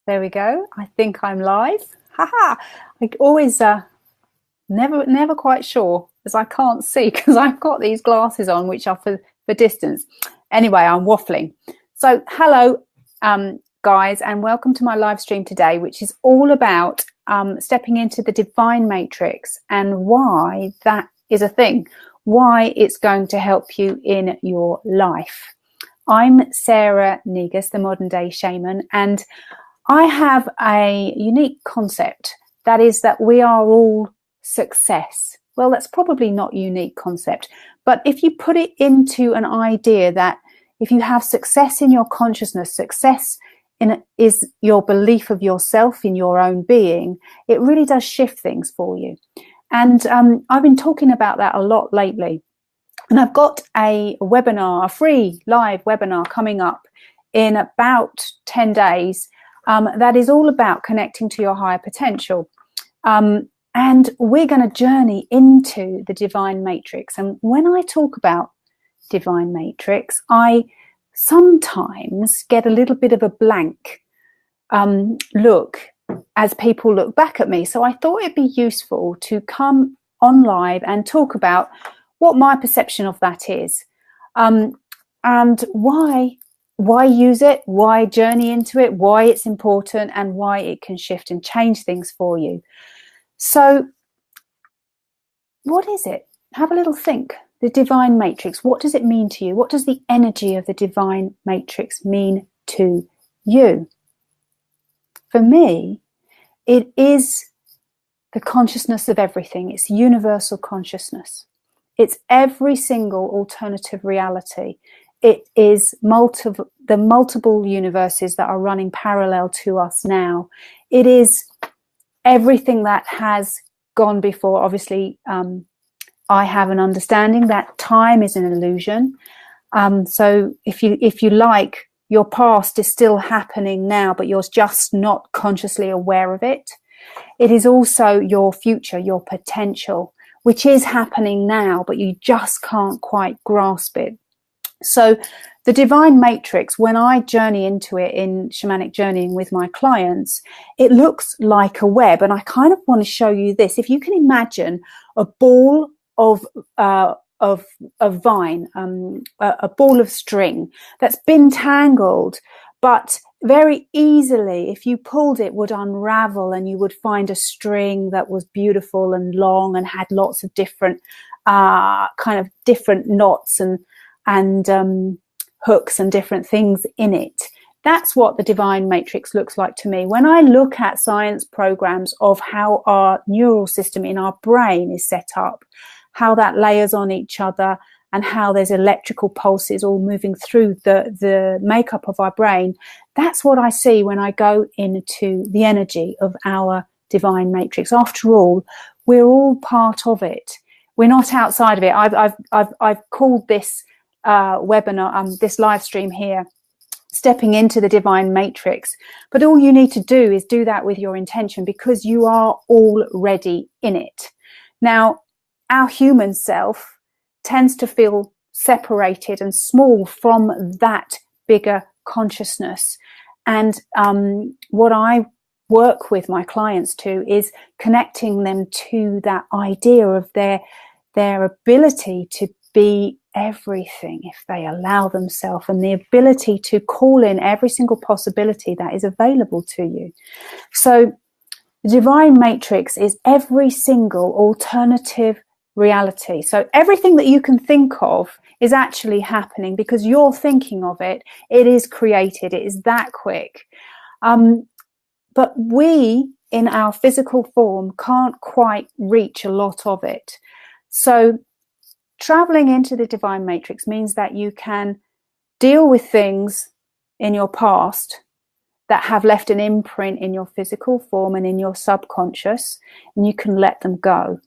There we go. I think I'm live. Haha. I always never quite sure as I can't see because I've got these glasses on which are for distance. Anyway, I'm waffling. So hello guys, and welcome to my live stream today, which is all about stepping into the divine matrix and why that is a thing, why it's going to help you in your life. I'm Sarah Negus, the modern day shaman, and I have a unique concept, that is that we are all success. Well, that's probably not a unique concept, but if you put it into an idea that if you have success in your consciousness, success is your belief of yourself in your own being, it really does shift things for you. And I've been talking about that a lot lately. And I've got a webinar, a free live webinar coming up in about 10 days. That is all about connecting to your higher potential. And we're going to journey into the divine matrix. And when I talk about divine matrix, I sometimes get a little bit of a blank look as people look back at me. So I thought it'd be useful to come on live and talk about what my perception of that is, and why use it, why journey into it, why it's important, and why it can shift and change things for you. So what is it? Have a little think. The divine matrix, what does it mean to you? What does the energy of the divine matrix mean to you? For me, it is the consciousness of everything. It's universal consciousness. It's every single alternative reality. It is the multiple universes that are running parallel to us now. It is everything that has gone before. Obviously, I have an understanding that time is an illusion. So if you like, your past is still happening now, but you're just not consciously aware of it. It is also your future, your potential, which is happening now, but you just can't quite grasp it. So the divine matrix, when I journey into it in shamanic journeying with my clients, it looks like a web. And I kind of want to show you this. If you can imagine a ball of vine, a ball of string that's been tangled, but very easily, if you pulled it, would unravel, and you would find a string that was beautiful and long and had lots of different kind of different knots and hooks and different things in it. That's what the divine matrix looks like to me. When I look at science programs of how our neural system in our brain is set up, how that layers on each other, and how there's electrical pulses all moving through the makeup of our brain, that's what I see when I go into the energy of our divine matrix. After all, we're all part of it. We're not outside of it. I've called this webinar, this live stream here, stepping into the divine matrix. But all you need to do is do that with your intention, because you are already in it. Now, our human self tends to feel separated and small from that bigger consciousness. And what I work with my clients to is connecting them to that idea of their ability to be everything if they allow themselves, and the ability to call in every single possibility that is available to you. So the divine matrix is every single alternative reality. So everything that you can think of is actually happening because you're thinking of it. It is created. It is that quick. But we, in our physical form, can't quite reach a lot of it. So traveling into the divine matrix means that you can deal with things in your past that have left an imprint in your physical form and in your subconscious, and you can let them go.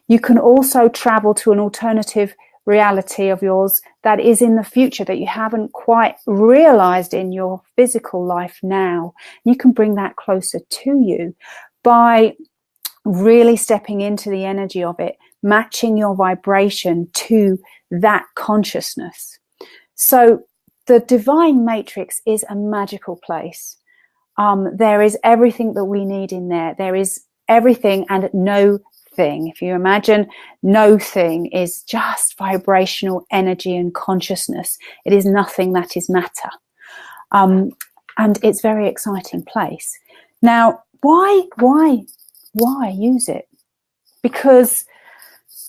You can also travel to an alternative reality of yours that is in the future that you haven't quite realized in your physical life now. You can bring that closer to you by really stepping into the energy of it, matching your vibration to that consciousness. So the divine matrix is a magical place. There is everything that we need in there. There is everything and no thing. If you imagine, no thing is just vibrational energy and consciousness. It is nothing that is matter. And it's a very exciting place. Now, why use it? Because,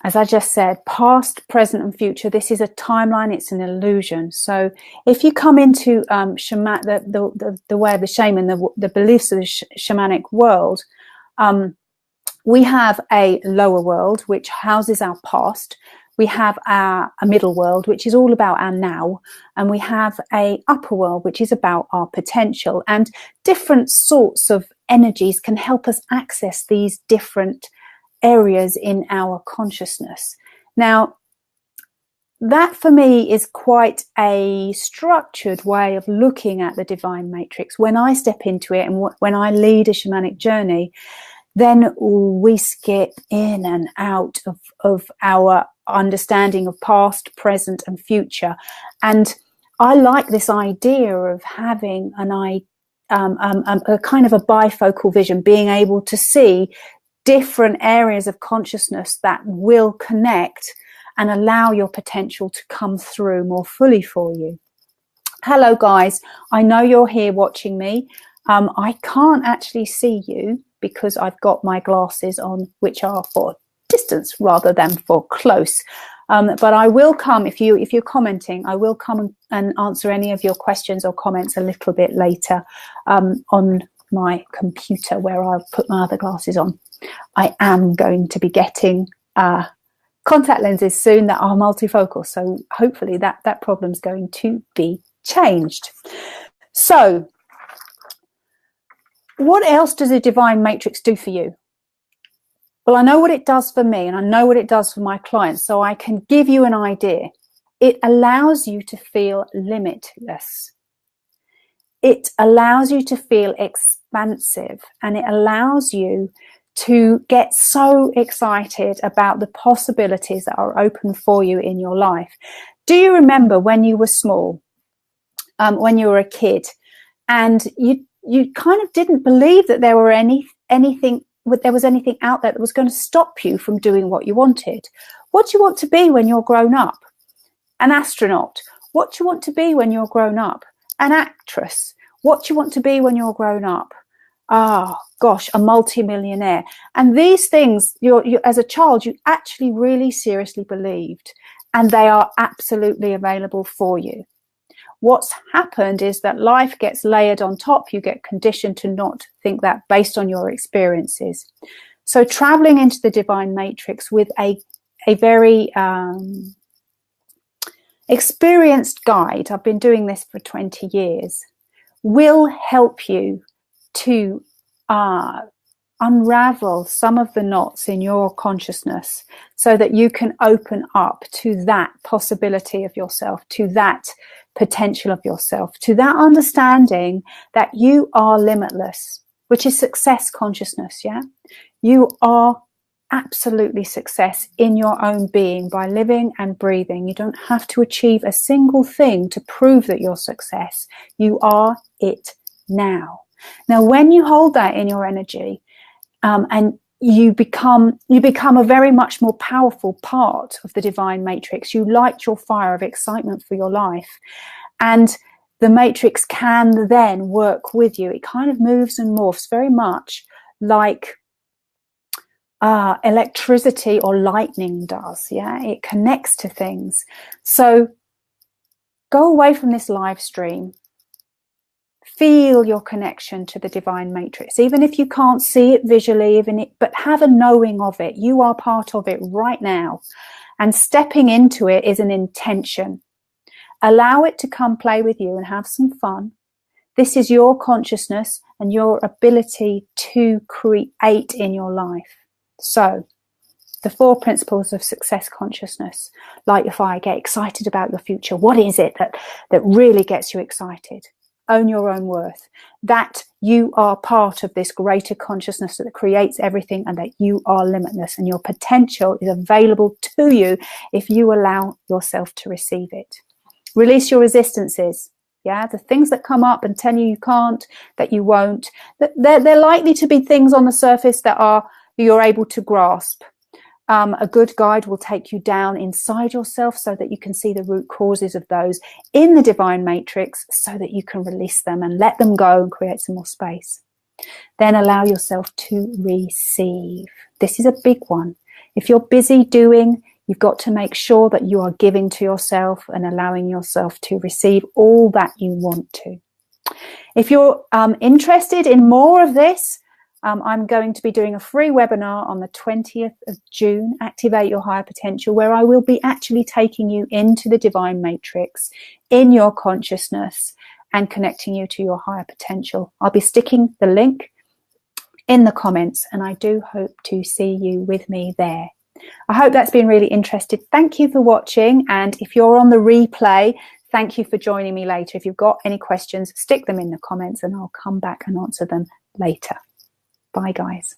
as I just said, past, present and future, this is a timeline, it's an illusion. So if you come into the way of the shaman, the beliefs of the shamanic world, we have a lower world which houses our past. We have a middle world, which is all about our now. And we have a upper world, which is about our potential. And different sorts of energies can help us access these different areas in our consciousness. Now, that for me is quite a structured way of looking at the divine matrix. When I step into it and when I lead a shamanic journey, then we skip in and out of our understanding of past, present and future. And I like this idea of having a kind of a bifocal vision, being able to see different areas of consciousness that will connect and allow your potential to come through more fully for you. Hello guys, I know you're here watching me. I can't actually see you because I've got my glasses on, which are for distance rather than for close. But I will come, if you're commenting, I will come and answer any of your questions or comments a little bit later on my computer where I'll put my other glasses on. I am going to be getting contact lenses soon that are multifocal, so hopefully that problem's going to be changed. So what else does a divine matrix do for you? Well, I know what it does for me and I know what it does for my clients, so I can give you an idea. It allows you to feel limitless. It allows you to feel expansive, and it allows you to get so excited about the possibilities that are open for you in your life. Do you remember when you were small, when you were a kid, and you kind of didn't believe that there were anything out there that was going to stop you from doing what you wanted? What do you want to be when you're grown up? An astronaut. What do you want to be when you're grown up? An actress. What do you want to be when you're grown up? Ah, gosh, a multi-millionaire. And these things, you as a child, you actually really seriously believed, and they are absolutely available for you. What's happened is that life gets layered on top. You get conditioned to not think that based on your experiences. So traveling into the divine matrix with a very experienced guide, I've been doing this for 20 years, will help you to unravel some of the knots in your consciousness so that you can open up to that possibility of yourself, to that potential of yourself, to that understanding that you are limitless, which is success consciousness. Yeah, you are absolutely success in your own being by living and breathing. You don't have to achieve a single thing to prove that you're success. You are it now. Now, when you hold that in your energy, and you become a very much more powerful part of the divine matrix. You light your fire of excitement for your life, and the matrix can then work with you. It kind of moves and morphs very much like electricity or lightning does. Yeah, it connects to things. So go away from this live stream. Feel your connection to the divine matrix, even if you can't see it visually, but have a knowing of it. You are part of it right now, and stepping into it is an intention. Allow it to come play with you and have some fun. This is your consciousness and your ability to create in your life. So the 4 principles of success consciousness: light your fire, get excited about your future. What is it that really gets you excited? Own your own worth, that you are part of this greater consciousness that creates everything, and that you are limitless and your potential is available to you if you allow yourself to receive it. Release your resistances. Yeah, the things that come up and tell you you can't, that you won't, they're likely to be things on the surface that you're able to grasp. A good guide will take you down inside yourself so that you can see the root causes of those in the divine matrix, so that you can release them and let them go and create some more space. Then allow yourself to receive. This is a big one. If you're busy doing, you've got to make sure that you are giving to yourself and allowing yourself to receive all that you want to. If you're interested in more of this, I'm going to be doing a free webinar on the 20th of June, Activate Your Higher Potential, where I will be actually taking you into the divine matrix in your consciousness and connecting you to your higher potential. I'll be sticking the link in the comments, and I do hope to see you with me there. I hope that's been really interesting. Thank you for watching, and if you're on the replay, thank you for joining me later. If you've got any questions, stick them in the comments and I'll come back and answer them later. Bye, guys.